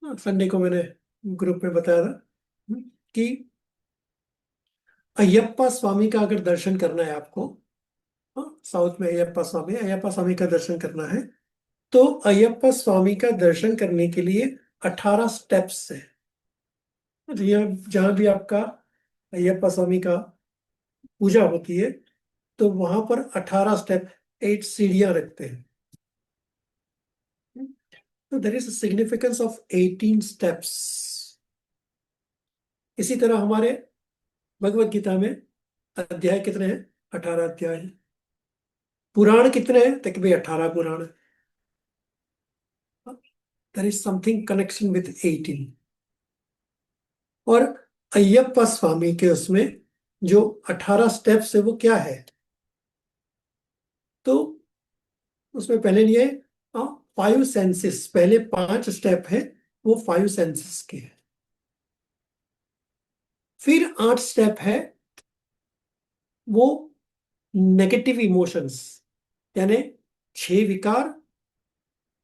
Sunday को मैंने group में बताया था कि अयप्पा स्वामी का अगर दर्शन करना है आपको, साउथ में अयप्पा स्वामी का दर्शन करना है, तो अयप्पा स्वामी का दर्शन करने के लिए 18 स्टेप्स है। तो जहाँ भी आपका अयप्पा स्वामी का पूजा होती है, तो वहां पर 18 स्टेप, 8 सीढ़ियां रखते हैं। तो there is significance of 18 steps. इसी तरह हमारे भगवत गीता में अध्याय कितने हैं? 18 अध्याय हैं। पुराण कितने हैं? तक भी 18 पुराण है। There is something connection with 18। और अय्यप्पा स्वामी के उसमें जो 18 स्टेप्स है वो क्या है? तो उसमें पहले लिए 5 सेंसेस, पहले 5 स्टेप है वो 5 सेंसेस के है। फिर 8 स्टेप है वो नेगेटिव इमोशंस, यानी 6 विकार,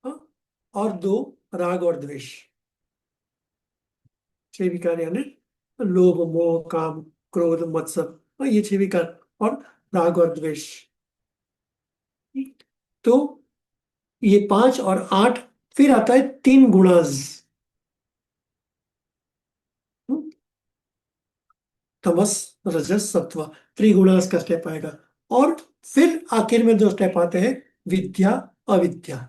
हाँ, और 2 राग और द्वेष। 6 विकार यानी लोभ मोह काम क्रोध मत्सर, ये 6 विकार, और राग और द्वेष। तो ये 5 और 8। फिर आता है 3 गुणाज, तमस रजस सत्व, त्रिगुणास का स्टेप आएगा। और फिर आखिर में 2 स्टेप आते हैं, विद्या अविद्या।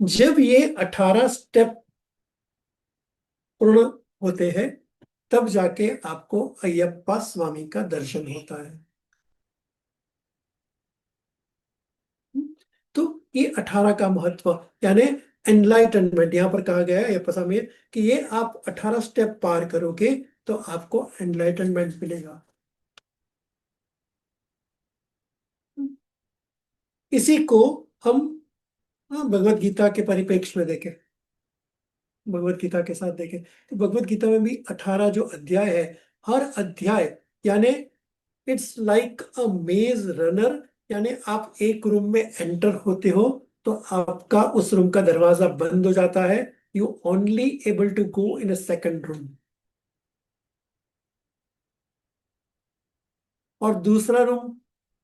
जब ये 18 स्टेप पूर्ण होते हैं, तब जाके आपको अयप्पा स्वामी का दर्शन होता है। तो ये 18 का महत्व, यानी एनलाइटनमेंट यहां पर कहा गया है अयप्पा स्वामी में, कि ये आप 18 स्टेप पार करोगे तो आपको एनलाइटनमेंट मिलेगा। इसी को हम भगवत गीता के परिप्रेक्ष्य में देखें, भगवत गीता के साथ देखें, तो भगवत गीता में भी 18 जो अध्याय है, हर अध्याय यानी इट्स लाइक अ मेज रनर। यानी आप एक रूम में एंटर होते हो तो आपका उस रूम का दरवाजा बंद हो जाता है, you only able to go in a second room. और दूसरा रूम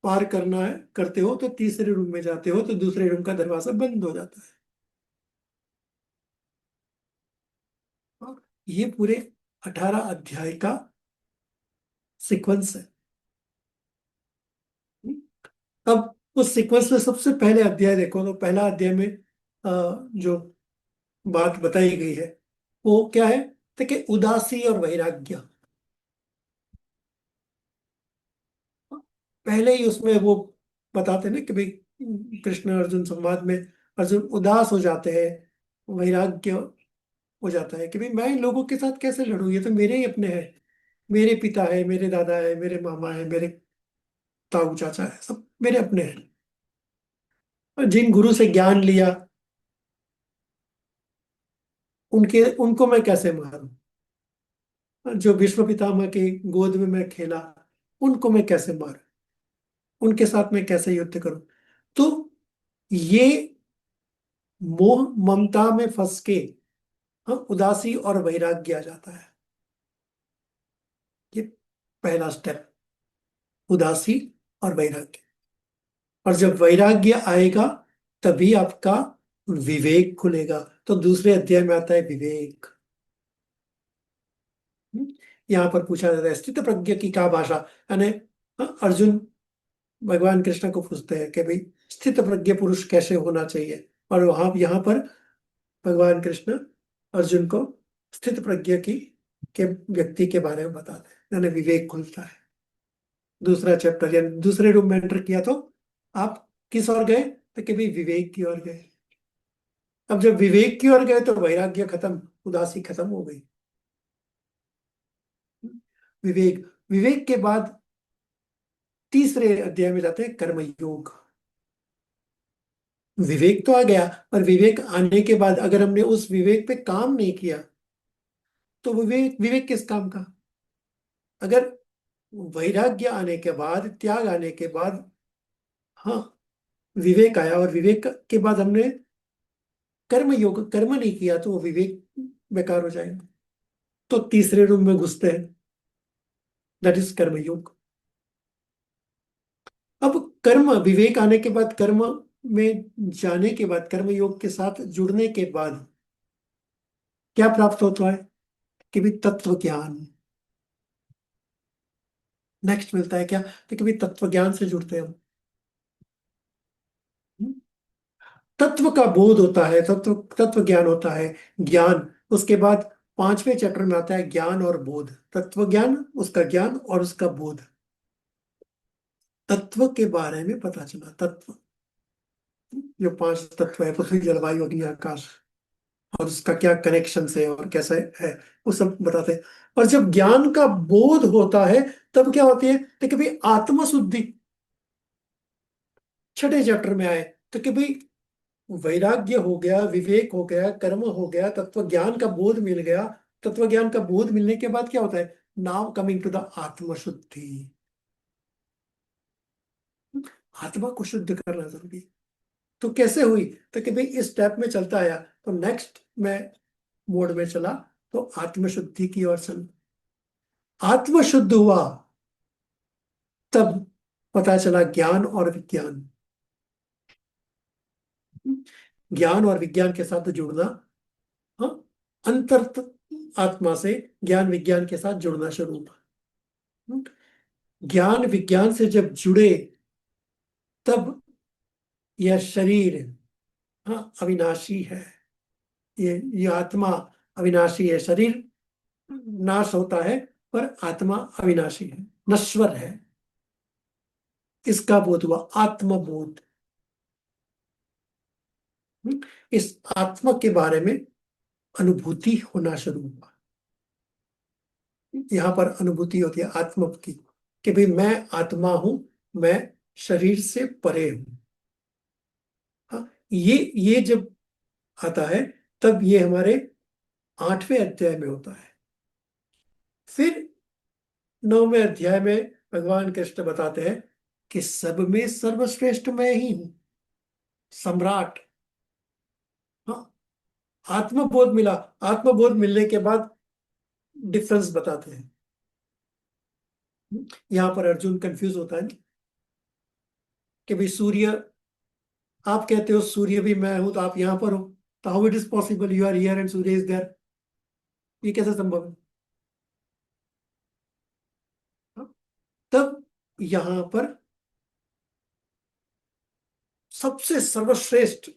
पार करना है, करते हो तो तीसरे रूम में जाते हो तो दूसरे रूम का दरवाजा बंद हो जाता है। और ये पूरे 18 अध्याय का सीक्वेंस है। अब उस सीक्वेंस में सबसे पहले अध्याय देखो, तो पहला अध्याय में जो बात बताई गई है वो क्या है? देखिए, उदासी और वैराग्य। पहले ही उसमें वो बताते ना कि भाई कृष्ण अर्जुन संवाद में अर्जुन उदास हो जाते हैं, वैराग्य हो जाता है कि भाई मैं इन लोगों के साथ कैसे लड़ूं, ये तो मेरे ही अपने हैं, मेरे पिता है, मेरे दादा है, मेरे मामा है, मेरे ताऊ चाचा है, सब मेरे अपने हैं। और जिन गुरु से ज्ञान लिया उनके उनको मैं कैसे मारूं? जो विश्व पितामह की गोद में मैं खेला, उनको मैं कैसे मारूं? उनके साथ मैं कैसे युद्ध करूं? तो ये मोह ममता में फंस के उदासी और वैराग्य आ जाता है। ये पहला स्टेप, उदासी और वैराग्य। और जब वैराग्य आएगा तभी आपका विवेक खुलेगा। तो दूसरे अध्याय में आता है विवेक। हम्म, यहाँ पर पूछा जाता है स्थित प्रज्ञ की क्या भाषा, यानी अर्जुन भगवान कृष्ण को पूछते हैं कि भाई स्थित प्रज्ञ पुरुष कैसे होना चाहिए। और वहां यहाँ पर भगवान कृष्ण अर्जुन को स्थित प्रज्ञ की के व्यक्ति के बारे में बताते हैं, यानी विवेक खुलता है। दूसरा चैप्टर यानी दूसरे रूम में एंटर किया तो आप किस ओर गए? तो कि भाई विवेक की ओर गए। अब जब विवेक की ओर गए तो वैराग्य खत्म, उदासी खत्म हो गई। विवेक, विवेक के बाद तीसरे अध्याय में जाते हैं कर्मयोग। विवेक तो आ गया, और विवेक आने के बाद अगर हमने उस विवेक पे काम नहीं किया तो विवेक विवेक किस काम का? अगर वैराग्य आने के बाद, त्याग आने के बाद, हाँ, विवेक आया और विवेक के बाद हमने कर्म योग, कर्म नहीं किया तो वो विवेक बेकार हो जाएगा। तो तीसरे रूम में घुसते हैं, दैट इज कर्म योग। अब कर्म विवेक आने के बाद, कर्म में जाने के बाद, कर्म योग के साथ जुड़ने के बाद क्या प्राप्त होता है? कि भी तत्व ज्ञान। नेक्स्ट मिलता है क्या? तो कि भी तत्व ज्ञान से जुड़ते हैं हम। तत्व का बोध होता है, तत्व तत्व ज्ञान होता है, ज्ञान। उसके बाद पांचवें चैप्टर में आता है ज्ञान और बोध। तत्व ज्ञान, उसका ज्ञान और उसका बोध। तत्व के बारे में पता चला, तत्व जो पांच तत्व है, पृथ्वी जल वायु अग्नि आकाश, और उसका क्या कनेक्शन है और कैसा है, वो सब बताते हैं। और जब ज्ञान का बोध होता है तब क्या होती है? तो कभी आत्म शुद्धि छठे चैप्टर में आए, तो कि भाई वैराग्य हो गया, विवेक हो गया, कर्म हो गया, तत्व ज्ञान का बोध मिल गया। तत्व ज्ञान का बोध मिलने के बाद क्या होता है? नाउ कमिंग टू द आत्मशुद्धि। आत्मा को शुद्ध करना जरूरी है। तो कैसे हुई? तो कि भाई इस स्टेप में चलता आया, तो नेक्स्ट में मोड में चला, तो आत्मशुद्धि की ओर चल। आत्मशुद्ध हुआ तब पता चला ज्ञान और विज्ञान। ज्ञान और विज्ञान के साथ जुड़ना, हाँ, अंतर आत्मा से ज्ञान विज्ञान के साथ जुड़ना शुरू हुआ। ज्ञान विज्ञान से जब जुड़े तब यह शरीर, हाँ, अविनाशी है। ये आत्मा अविनाशी है, शरीर नाश होता है, पर आत्मा अविनाशी है, नश्वर है। इसका बोध हुआ, आत्मबोध। इस आत्मा के बारे में अनुभूति होना शुरू हुआ। यहाँ पर अनुभूति होती है आत्मा की, कि भाई मैं आत्मा हूं, मैं शरीर से परे हूं। हाँ, ये जब आता है तब ये हमारे आठवें अध्याय में होता है। फिर नौवें अध्याय में भगवान कृष्ण बताते हैं कि सब में सर्वश्रेष्ठ मैं ही हूं, सम्राट। हाँ, आत्मबोध मिला। आत्मबोध मिलने के बाद डिफरेंस बताते हैं। यहाँ पर अर्जुन कंफ्यूज होता है कि भाई सूर्य, आप कहते हो सूर्य भी मैं हूं, तो आप यहां पर हो, तो how it is possible you are here and Surya is there? ये कैसे संभव है? हाँ, तब यहां पर सबसे सर्वश्रेष्ठ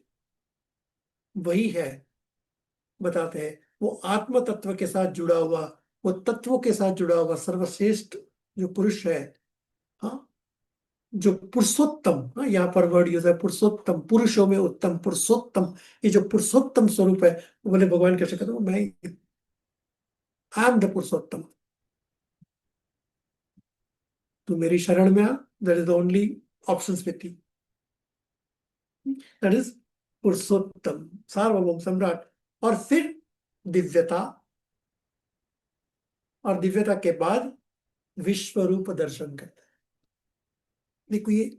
वही है, बताते हैं। वो आत्म तत्व के साथ जुड़ा हुआ, वो तत्वों के साथ जुड़ा हुआ सर्वश्रेष्ठ जो पुरुष है, हाँ, जो पुरुषोत्तम, हाँ, यहाँ पर वर्ड यूज है पुरुषोत्तम, पुरुषों में उत्तम, पुरुषोत्तम। ये जो पुरुषोत्तम स्वरूप है, वो बोले भगवान कैसे कहते हो, मैं आई एम द पुरुषोत्तम। तू मेरी शरण में आ, that is the only option with you, that is पुरुषोत्तम, सार्वभौम, सम्राट। और फिर दिव्यता, और दिव्यता के बाद विश्व रूप दर्शन करते हैं। देखो ये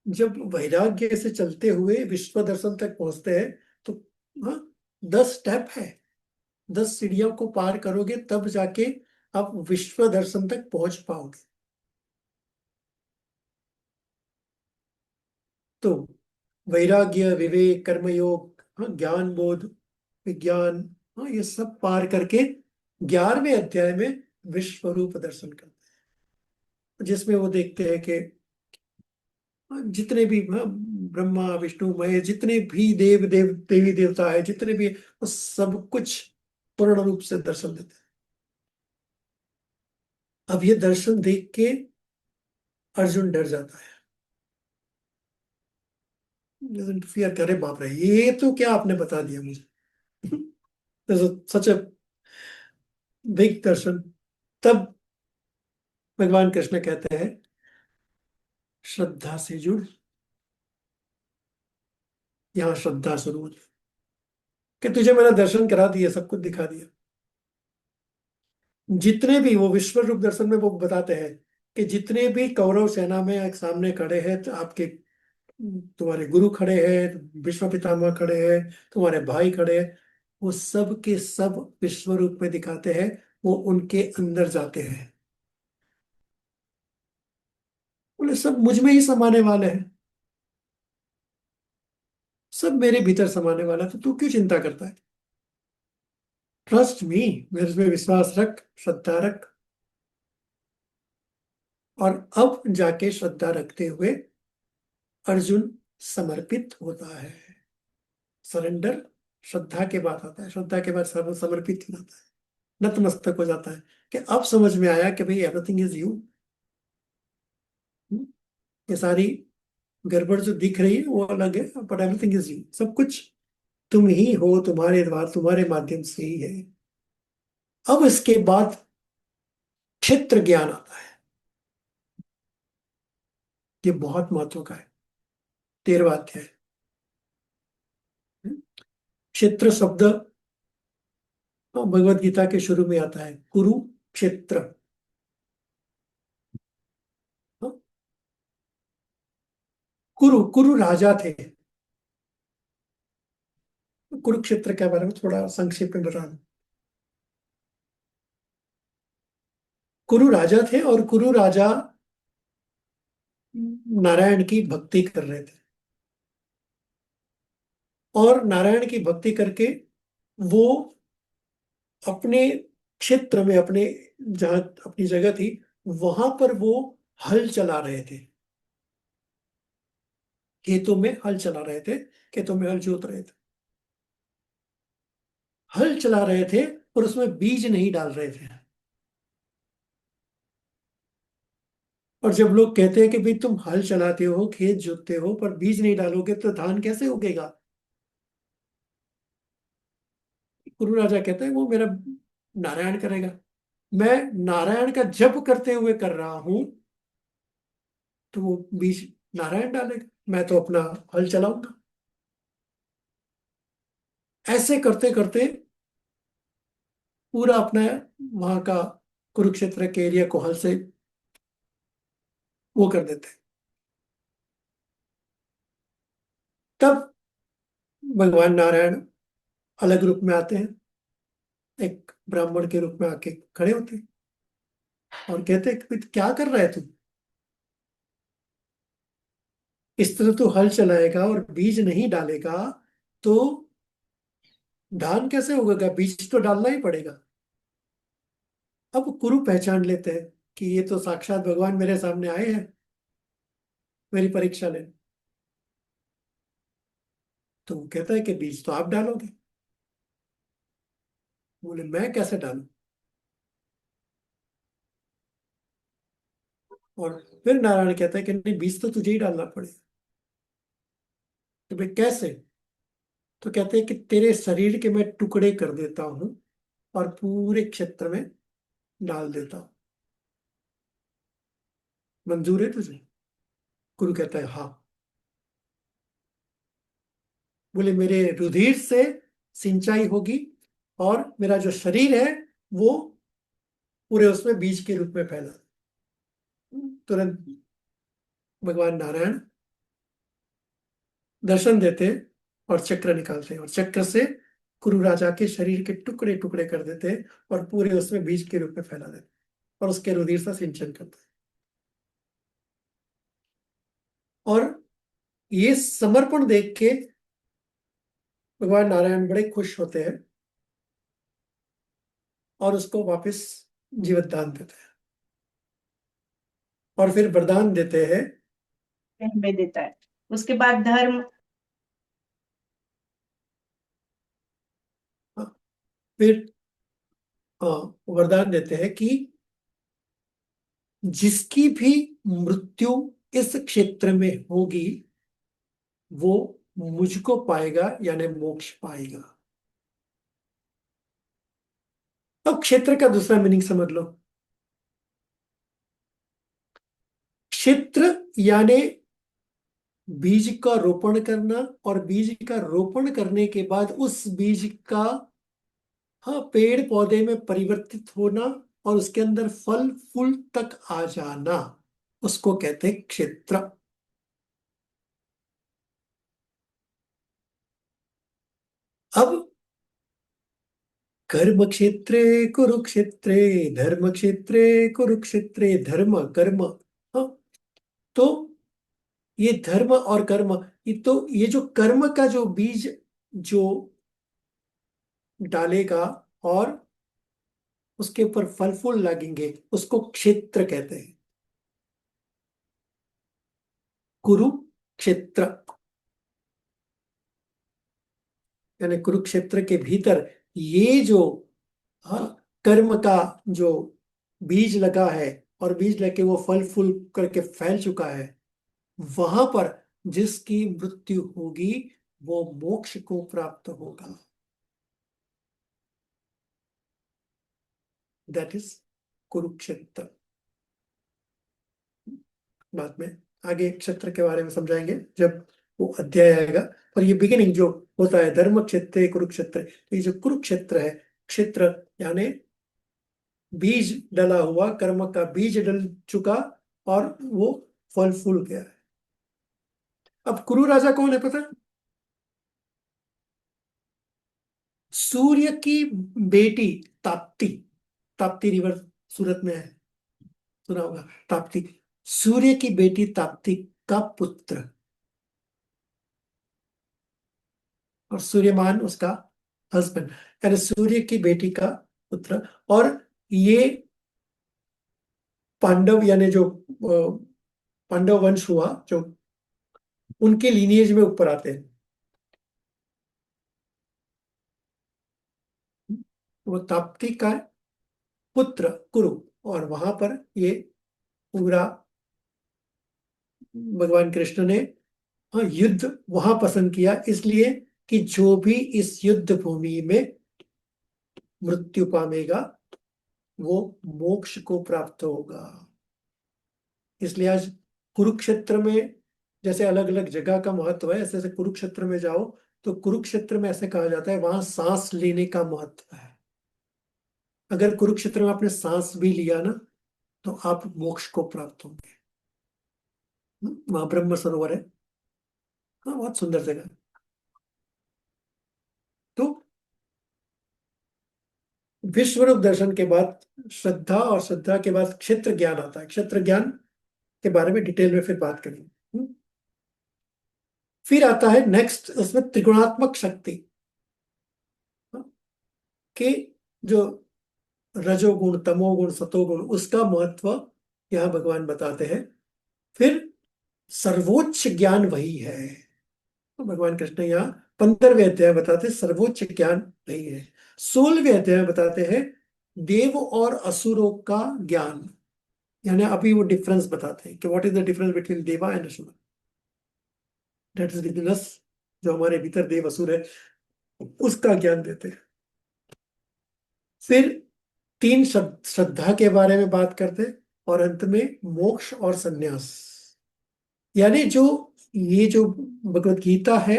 जब वैराग्य से चलते हुए विश्व दर्शन तक पहुंचते हैं, तो हाँ, 10 स्टेप है, 10 सीढ़ियों को पार करोगे तब जाके आप विश्व दर्शन तक पहुंच पाओगे। तो वैराग्य, विवेक, कर्मयोग, हाँ, ज्ञान बोध, विज्ञान, हाँ, ये सब पार करके 11वें अध्याय में विश्व रूप दर्शन करते हैं, जिसमें वो देखते हैं कि जितने भी, हाँ, ब्रह्मा विष्णु महेश, जितने भी देवी देवता है, जितने भी, वो सब कुछ पूर्ण रूप से दर्शन देते हैं। अब ये दर्शन देख के अर्जुन डर जाता है, फिर करे बाप रे, ये तो क्या आपने बता दिया मुझे। सच ए बिग दर्शन। तब भगवान कृष्ण कहते हैं श्रद्धा से जुड़। यहाँ श्रद्धा शुरू हो जाए कि तुझे मैंने दर्शन करा दिया, सब कुछ दिखा दिया। जितने भी, वो विश्व रूप दर्शन में वो बताते हैं कि जितने भी कौरव सेना में एक सामने खड़े हैं, तो आपके तुम्हारे गुरु खड़े हैं, भीष्म पितामह खड़े हैं, तुम्हारे भाई खड़े हैं, वो सब के सब विश्व रूप में दिखाते हैं, वो उनके अंदर जाते हैं। बोले सब मुझ में ही समाने वाले हैं, सब मेरे भीतर समाने वाला है, तो तू क्यों चिंता करता है? ट्रस्ट मी, मेरे पे विश्वास रख, श्रद्धा रख। और अब जाके श्रद्धा रखते हुए अर्जुन समर्पित होता है। सरेंडर श्रद्धा के बाद आता है, श्रद्धा के बाद समर्पित हो जाता है, नतमस्तक हो जाता है कि अब समझ में आया कि भाई एवरीथिंग इज यू। ये सारी गड़बड़ जो दिख रही है वो अलग है, बट एवरीथिंग इज यू, सब कुछ तुम ही हो, तुम्हारे द्वारा, तुम्हारे माध्यम से ही है। अब इसके बाद क्षेत्र ज्ञान आता है। ये बहुत महत्व का है, 13वां अध्याय। क्षेत्र शब्द भगवत गीता के शुरू में आता है, कुरुक्षेत्र। कुरु कुरु राजा थे। कुरुक्षेत्र के बारे में थोड़ा संक्षेप में बता दूं। कुरु राजा थे और कुरु राजा नारायण की भक्ति कर रहे थे, और नारायण की भक्ति करके वो अपने क्षेत्र में, अपने जहाँ अपनी जगह थी वहां पर वो हल चला रहे थे, खेतों में हल चला रहे थे, खेतों में हल जोत रहे थे, हल चला रहे थे, और उसमें बीज नहीं डाल रहे थे। और जब लोग कहते हैं कि भाई तुम हल चलाते हो, खेत जोतते हो, पर बीज नहीं डालोगे तो धान कैसे उगेगा? गुरु राजा कहते हैं वो मेरा नारायण करेगा, मैं नारायण का जप करते हुए कर रहा हूं, तो वो बीज नारायण डालेगा, मैं तो अपना हल चलाऊंगा। ऐसे करते करते पूरा अपना वहां का कुरुक्षेत्र के एरिया को हल से वो कर देते हैं। तब भगवान नारायण अलग रूप में आते हैं, एक ब्राह्मण के रूप में आके खड़े होते हैं और कहते हैं कि "भाई, क्या कर रहा है तू? इस तरह तू हल चलाएगा और बीज नहीं डालेगा तो धान कैसे उगेगा? बीज तो डालना ही पड़ेगा।" अब कुरु पहचान लेते हैं कि ये तो साक्षात भगवान मेरे सामने आए हैं मेरी परीक्षा लेने। तो वो कहता है कि बीज तो आप डालोगे। बोले मैं कैसे डालूं? और फिर नारायण कहता है कि नहीं, बीज तो तुझे ही डालना पड़ेगा। तो भाई कैसे? तो कहते हैं कि तेरे शरीर के मैं टुकड़े कर देता हूं और पूरे क्षेत्र में डाल देता हूं, मंजूर है तुझे? गुरु कहता है हाँ। बोले मेरे रुधिर से सिंचाई होगी, और मेरा जो शरीर है वो पूरे उसमें बीज के रूप में फैला। तुरंत भगवान नारायण दर्शन देते हैं और चक्र निकालते हैं, और चक्र से कुरु राजा के शरीर के टुकड़े टुकड़े कर देते हैं और पूरे उसमें बीज के रूप में फैला देते हैं, और उसके रुधिर से सिंचन करते हैं। और ये समर्पण देख के भगवान नारायण बड़े खुश होते हैं और उसको वापस जीवन दान देते हैं, और फिर वरदान देते हैं। में देता है। उसके बाद धर्म। फिर वरदान देते हैं कि जिसकी भी मृत्यु इस क्षेत्र में होगी वो मुझको पाएगा, यानी मोक्ष पाएगा। अब क्षेत्र का दूसरा मीनिंग समझ लो। क्षेत्र यानी बीज का रोपण करना, और बीज का रोपण करने के बाद उस बीज का, हाँ, पेड़ पौधे में परिवर्तित होना और उसके अंदर फल फूल तक आ जाना, उसको कहते हैं क्षेत्र। अब कर्म क्षेत्रे कुरुक्षेत्रे धर्म क्षेत्रे कुरुक्षेत्रे धर्म कर्म। हाँ, तो ये धर्म और कर्म, ये जो कर्म का जो बीज जो डालेगा और उसके ऊपर फल फूल लगेंगे उसको क्षेत्र कहते हैं। कुरुक्षेत्र यानी कुरुक्षेत्र के भीतर ये जो, हाँ, कर्म का जो बीज लगा है और बीज लगे वो फल फूल करके फैल चुका है, वहां पर जिसकी मृत्यु होगी वो मोक्ष को प्राप्त होगा। That is Kurukshetra. बाद में आगे क्षेत्र के बारे में समझाएंगे जब वो अध्याय आएगा। पर ये बिगिनिंग जो होता है धर्म क्षेत्र कुरुक्षेत्र, तो ये जो कुरुक्षेत्र है, क्षेत्र यानी बीज डला हुआ, कर्म का बीज डल चुका और वो फल फूल गया है। अब कुरु राजा कौन है पता है? सूर्य की बेटी ताप्ती। ताप्ती रिवर सूरत में है, सुना होगा ताप्ती। सूर्य की बेटी ताप्ती का पुत्र, और सूर्यमान उसका हस्बैंड, यानी सूर्य की बेटी का पुत्र। और ये पांडव यानी जो पांडव वंश हुआ जो, उनके लीनिएज में ऊपर आते हैं। वो ताप्ती का पुत्र कुरु, और वहां पर ये पूरा भगवान कृष्ण ने, हाँ, युद्ध वहां पसंद किया इसलिए कि जो भी इस युद्ध भूमि में मृत्यु पाएगा वो मोक्ष को प्राप्त होगा। इसलिए आज कुरुक्षेत्र में जैसे अलग अलग जगह का महत्व है, ऐसे ऐसे कुरुक्षेत्र में जाओ तो कुरुक्षेत्र में ऐसे कहा जाता है वहां सांस लेने का महत्व है। अगर कुरुक्षेत्र में आपने सांस भी लिया ना तो आप मोक्ष को प्राप्त होंगे। वहां ब्रह्म सरोवर है। हाँ, बहुत सुंदर जगह है। तो विश्व रूप दर्शन के बाद श्रद्धा, और श्रद्धा के बाद क्षेत्र ज्ञान आता है। क्षेत्र ज्ञान के बारे में डिटेल में फिर बात करेंगे। फिर आता है नेक्स्ट, उसमें त्रिगुणात्मक शक्ति, हाँ, कि जो रजोगुण तमोगुण सतोगुण उसका महत्व यहाँ भगवान बताते हैं। फिर सर्वोच्च ज्ञान वही है, तो भगवान कृष्ण यहाँ 15वें अध्याय बताते हैं सर्वोच्च ज्ञान वही है। 16वें अध्याय बताते हैं देव और असुरों का ज्ञान, यानी अभी वो डिफरेंस बताते हैं कि what is the difference between देवा एंड असुर। दैट इज विद इन अस, जो हमारे भीतर देव असुर है उसका ज्ञान देते हैं। फिर तीन श्रद्धा के बारे में बात करते हैं, और अंत में मोक्ष और संन्यास, यानी जो ये जो भगवत गीता है,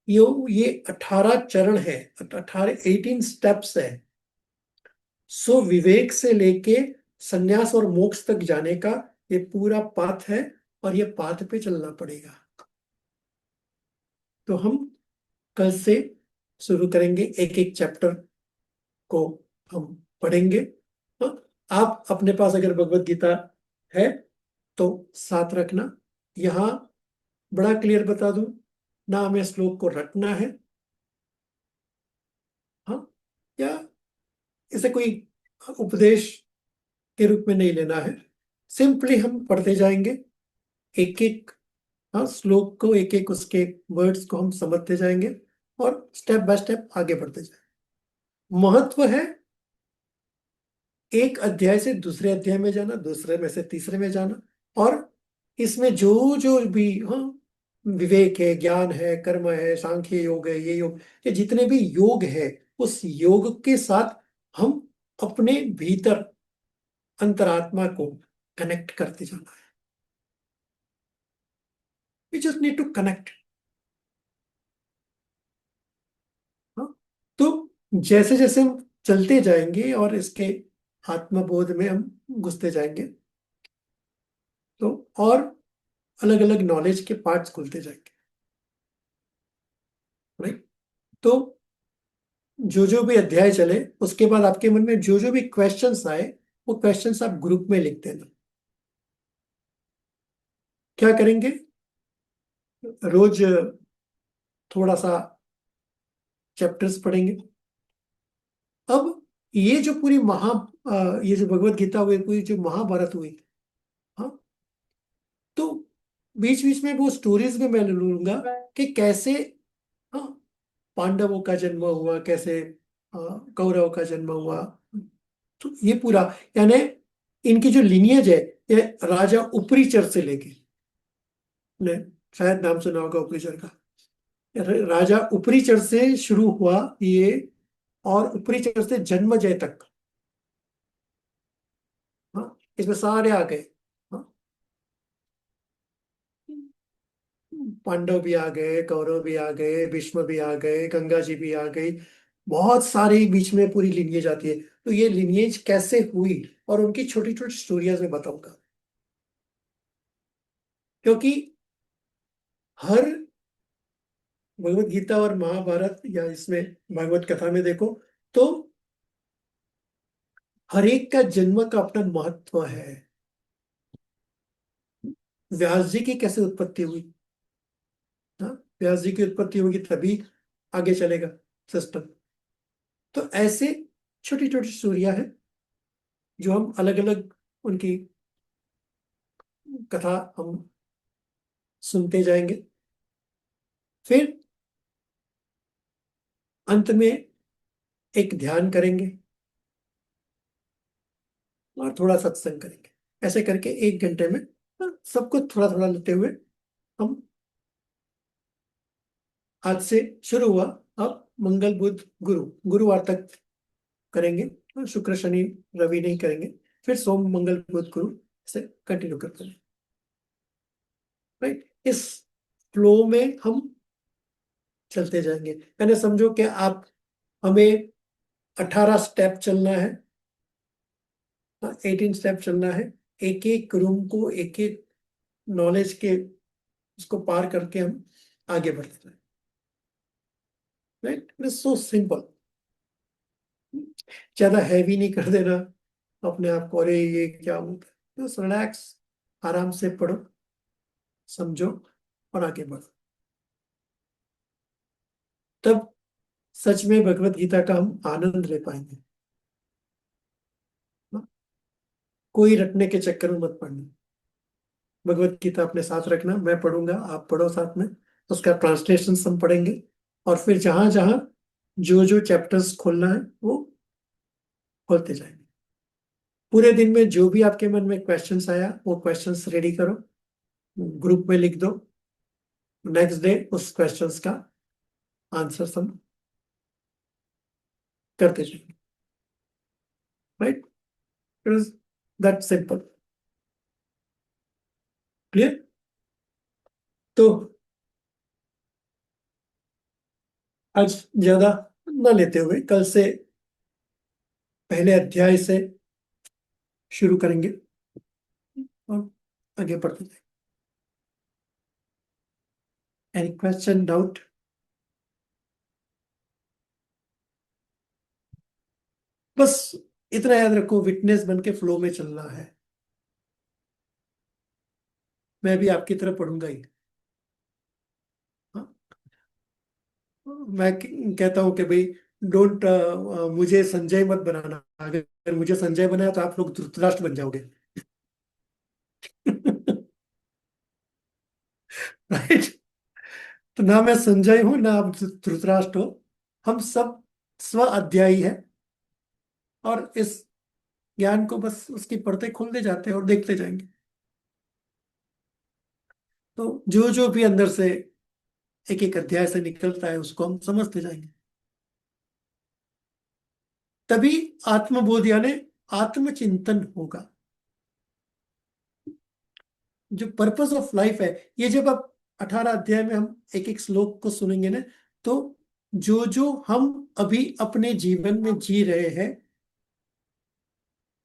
ये 18 चरण है, 18 स्टेप्स है। सो विवेक से लेके संन्यास और मोक्ष तक जाने का ये पूरा पाथ है, और ये पाथ पे चलना पड़ेगा। तो हम कल से शुरू करेंगे, एक एक चैप्टर को हम पढ़ेंगे। हाँ, आप अपने पास अगर भगवत गीता है तो साथ रखना। यहाँ बड़ा क्लियर बता दूं, ना हमें श्लोक को रटना है, हाँ, या इसे कोई उपदेश के रूप में नहीं लेना है। सिंपली हम पढ़ते जाएंगे, एक एक, हाँ, श्लोक को, एक एक उसके वर्ड्स को हम समझते जाएंगे और स्टेप बाय स्टेप आगे बढ़ते जाएंगे। महत्व है एक अध्याय से दूसरे अध्याय में जाना, दूसरे में से तीसरे में जाना, और इसमें जो जो भी, हाँ, विवेक है, ज्ञान है, कर्म है, सांख्य योग है, ये योग, ये जितने भी योग है उस योग के साथ हम अपने भीतर अंतरात्मा को कनेक्ट करते जाना है। We just need to connect. हाँ, तो जैसे जैसे हम चलते जाएंगे और इसके आत्मबोध में हम घुसते जाएंगे तो और अलग अलग नॉलेज के पार्ट्स खुलते जाएंगे, राइट। तो जो भी अध्याय चले उसके बाद आपके मन में जो भी क्वेश्चंस आए वो क्वेश्चंस आप ग्रुप में लिख देना। क्या करेंगे, रोज थोड़ा सा चैप्टर्स पढ़ेंगे। अब ये जो पूरी ये जो भगवत गीता हुई, पूरी जो महाभारत हुई, हाँ, तो बीच बीच में वो स्टोरीज भी मैं लूंगा कि कैसे, हाँ, पांडवों का जन्म हुआ, कैसे कौरवों का जन्म हुआ। तो ये पूरा, यानी इनकी जो लिनियज है, ये राजा उपरीचर से लेके, ने शायद नाम सुना होगा उपरीचर का। राजा उपरीचर से शुरू हुआ ये, और उपरीचर से जन्मजय तक, हाँ, इसमें सारे आ गए। हाँ, पांडव भी आ गए, कौरव भी आ गए, भीष्म भी आ गए, गंगा जी भी आ गई। बहुत सारे बीच में पूरी लिनियज आती है। तो ये लिनियज कैसे हुई और उनकी छोटी छोटी स्टोरियाज में बताऊंगा। क्योंकि हर भगवत गीता और महाभारत या इसमें भागवत कथा में देखो, तो हर एक का जन्म का अपना महत्व है। व्यास जी की कैसे उत्पत्ति हुई, हाँ, व्यास जी की उत्पत्ति होगी तभी आगे चलेगा सिस्टम। तो ऐसे छोटी छोटी स्टोरियां हैं जो हम अलग अलग उनकी कथा हम सुनते जाएंगे। फिर अंत में एक ध्यान करेंगे और थोड़ा सत्संग करेंगे। ऐसे करके 1 घंटे में सब कुछ थोड़ा थोड़ा लेते हुए हम, आज से शुरू हुआ, अब मंगल बुध गुरु, गुरुवार तक करेंगे, और शुक्र शनि रवि नहीं करेंगे। फिर सोम मंगल बुध गुरु से कंटिन्यू करते हैं। राइट, इस फ्लो में हम चलते जाएंगे। मैंने समझो कि आप, हमें 18 स्टेप चलना है, 18 स्टेप चलना है। एक एक रूम को, एक एक नॉलेज के उसको पार करके हम आगे बढ़ते हैं। Right, it is so simple. ज्यादा हैवी नहीं कर देना अपने आप को, अरे ये क्या होता है। बस रिलैक्स, आराम से पढ़ो, समझो और आगे बढ़ो। तब सच में भगवत गीता का हम आनंद ले पाएंगे। ना? कोई रटने के चक्कर में मत पड़ना। भगवत गीता अपने साथ रखना, मैं पढ़ूंगा, आप पढ़ो साथ में, उसका ट्रांसलेशन हम पढ़ेंगे। और फिर जहां जहां जो जो चैप्टर्स खोलना है वो खोलते जाएंगे। पूरे दिन में जो भी आपके मन में क्वेश्चंस आया वो क्वेश्चंस रेडी करो, ग्रुप में लिख दो। नेक्स्ट डे उस क्वेश्चंस का आंसर हम करते जाएंगे। Right, it is that simple. Clear? तो आज ज्यादा न लेते हुए कल से पहले अध्याय से शुरू करेंगे और आगे बढ़ते जाएंगे। Any question, doubt? बस इतना याद रखो, विटनेस बन के फ्लो में चलना है। मैं भी आपकी तरह पढ़ूंगा ही। हाँ? मैं कहता हूँ कि भाई, डोंट, मुझे संजय मत बनाना। अगर मुझे संजय बनाया तो आप लोग धृतराष्ट्र बन जाओगे। राइट, तो ना मैं संजय हूं ना आप धृतराष्ट्र हो। हम सब स्व अध्यायी है, और इस ज्ञान को बस उसकी परतें खोलते जाते हैं और देखते जाएंगे। तो जो जो भी अंदर से एक एक अध्याय से निकलता है उसको हम समझते जाएंगे। तभी आत्मबोध यानी आत्मचिंतन होगा। जो पर्पस ऑफ लाइफ है, ये जब आप 18 अध्याय में हम एक एक श्लोक को सुनेंगे ना, तो जो जो हम अभी अपने जीवन में जी रहे हैं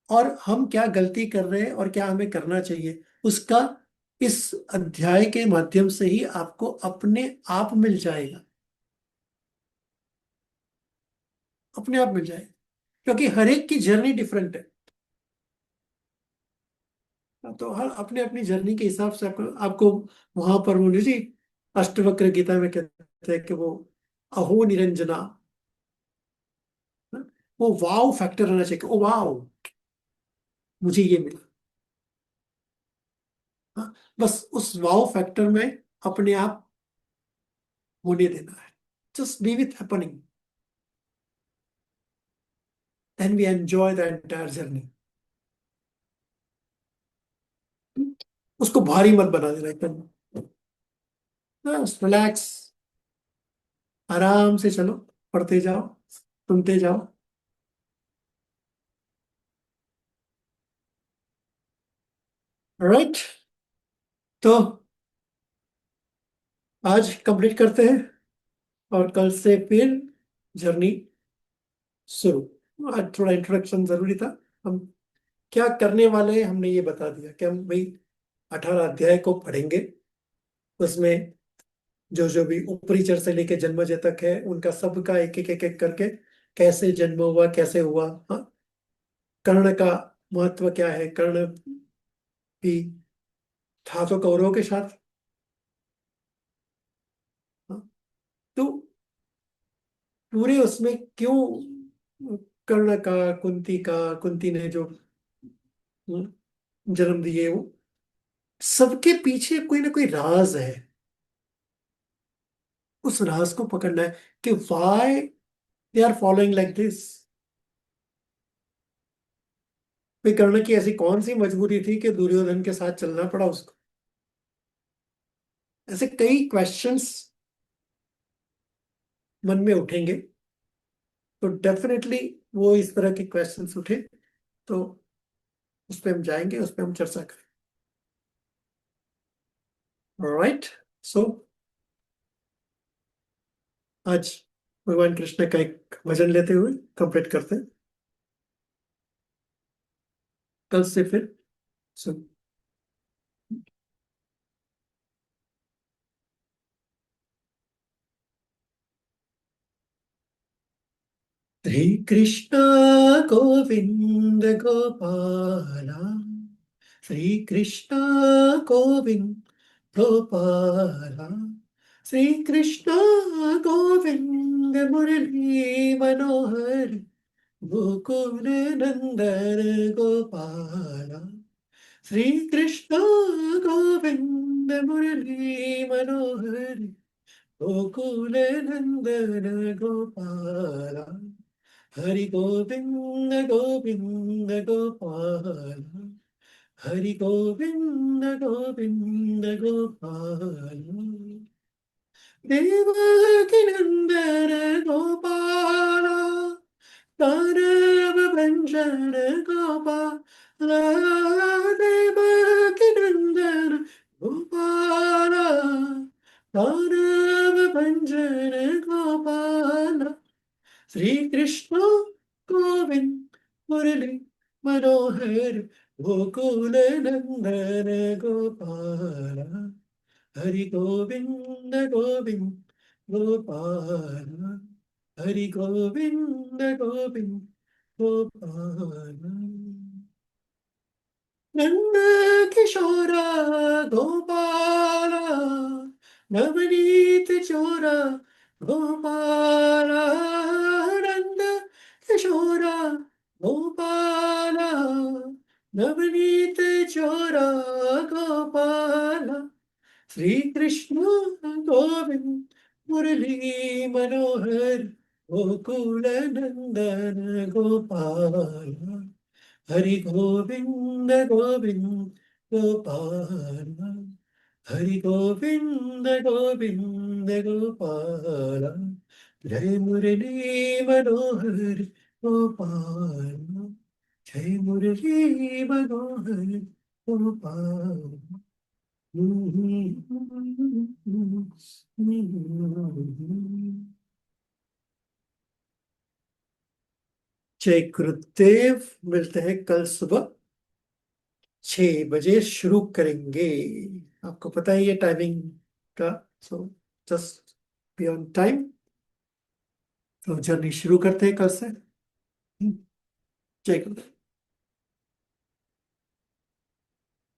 और हम क्या गलती कर रहे हैं और क्या हमें करना चाहिए, उसका इस अध्याय के माध्यम से ही आपको अपने आप मिल जाएगा। अपने आप मिल जाएगी, क्योंकि हर एक की जर्नी डिफरेंट है। तो हर अपने अपनी जर्नी के हिसाब से आपको वहां पर मुनि जी अष्टवक्र गीता में कहते हैं कि वो अहो निरंजना, वो वाव फैक्टर रहना चाहिए, ओ वाव मुझे ये मिला। हाँ, बस उस वाव फैक्टर में अपने आप होने देना है, just be with happening, then we enjoy the entire journey. उसको भारी मत बना देना एकदम, बस रिलैक्स, आराम से चलो, पढ़ते जाओ, सुनते जाओ। राइट, तो आज कंप्लीट करते हैं और कल से फिर जर्नी शुरू। आज थोड़ा इंट्रोडक्शन जरूरी था, हम क्या करने वाले हैं हमने ये बता दिया कि हम भाई 18 अध्याय को पढ़ेंगे। उसमें जो जो भी ऊपरी चर से लेके जन्मजय तक है उनका सबका एक एक एक एक करके, कैसे जन्म हुआ, कैसे हुआ, हाँ, कर्ण का महत्व क्या है, कर्ण भी था तो कौरवों के साथ, हाँ, तो पूरे उसमें क्यों कर्ण का, कुंती का, कुंती ने जो जन्म दिए, वो सबके पीछे कोई ना कोई राज है। उस राज को पकड़ना है कि why they are following like this. भाई कर्ण की ऐसी कौन सी मजबूरी थी कि दुर्योधन के साथ चलना पड़ा उसको। ऐसे कई क्वेश्चंस मन में उठेंगे, तो डेफिनेटली वो इस तरह के क्वेश्चंस उठे तो उस पर हम जाएंगे, उस पर हम चर्चा करें। राइट, सो आज भगवान कृष्ण का एक भजन लेते हुए कंप्लीट करते हैं, कल से फिर सुन। श्री कृष्ण गोविंद गोपाला, श्री कृष्ण गोविंद गोपाला, श्री कृष्ण गोविंद मुरली मनोहर, गोकुल नंदन गोपाला, श्री कृष्ण गोविंद मुरली मनोहर, गोकुल नंदन गोपाला, हरि गोविंद गोविंद गोपाल, हरि गोविंद गोविंद गोपाल, देवकी नंदन गोपाल, दानव भंजन गोपाल, देवकी नंदन गोपाल, दानव भंजन गोपाल, श्री कृष्ण गोविंद मुरली मनोहर, गोकुल नंदन गोपाल, हरि गोविंद गोविंद गोपाल, हरि गोविंद गोविंद गोपाल, नंद किशोरा गोपाला, नवनीत चोरा गोपाला, नंद किशोरा गोपाला, नवनीत चोरा गोपाला, श्री कृष्ण गोविंद मुरली मनोहर, गोकुल नंदन गोपाल, हरि गोविंद गोविंद गोपाल, हरि गोविंद गोविंद गोपाल, जय मुरली मनोहर गोपाल, जय मुरली मनोहर गोपाल। जय गुरुदेव, मिलते हैं कल सुबह 6 बजे, शुरू करेंगे। आपको पता है ये टाइमिंग का, so just be on time. तो जर्नी शुरू करते हैं कल से। जय गुरुदेव।